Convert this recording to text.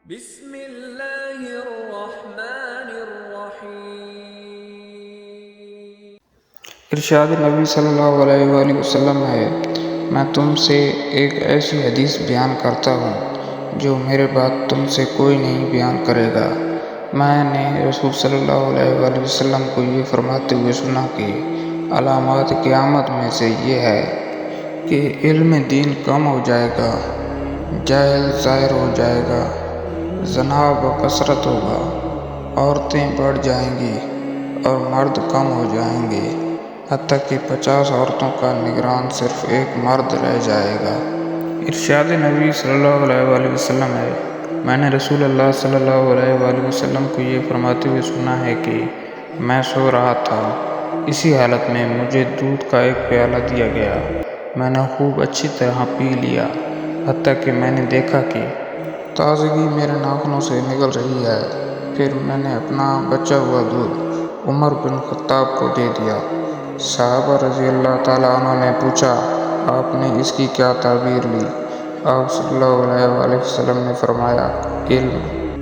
بسم اللہ الرحمن الرحیم۔ ارشاد نبی صلی اللہ علیہ وآلہ وسلم ہے، میں تم سے ایک ایسی حدیث بیان کرتا ہوں جو میرے بعد تم سے کوئی نہیں بیان کرے گا۔ میں نے رسول صلی اللہ علیہ وآلہ وسلم کو یہ فرماتے ہوئے سنا کہ علامات قیامت میں سے یہ ہے کہ علم دین کم ہو جائے گا، جہل ظاہر ہو جائے گا، زنا بکثرت ہوگا، عورتیں بڑھ جائیں گی اور مرد کم ہو جائیں گے، حتیٰ کہ 50 عورتوں کا نگران صرف ایک مرد رہ جائے گا۔ ارشاد نبی صلی اللہ علیہ وآلہ وسلم ہے، میں نے رسول اللہ صلی اللہ علیہ وآلہ وسلم کو یہ فرماتے ہوئے سنا ہے کہ میں سو رہا تھا، اسی حالت میں مجھے دودھ کا ایک پیالہ دیا گیا، میں نے خوب اچھی طرح پی لیا، حتیٰ کہ میں نے دیکھا کہ تازگی میرے ناخنوں سے نکل رہی ہے، پھر میں نے اپنا بچا ہوا دودھ عمر بن خطاب کو دے دیا۔ صحابہ رضی اللہ تعالیٰ عنہ نے پوچھا، آپ نے اس کی کیا تعبیر لی؟ آپ صلی اللہ علیہ وآلہ وسلم نے فرمایا، علم۔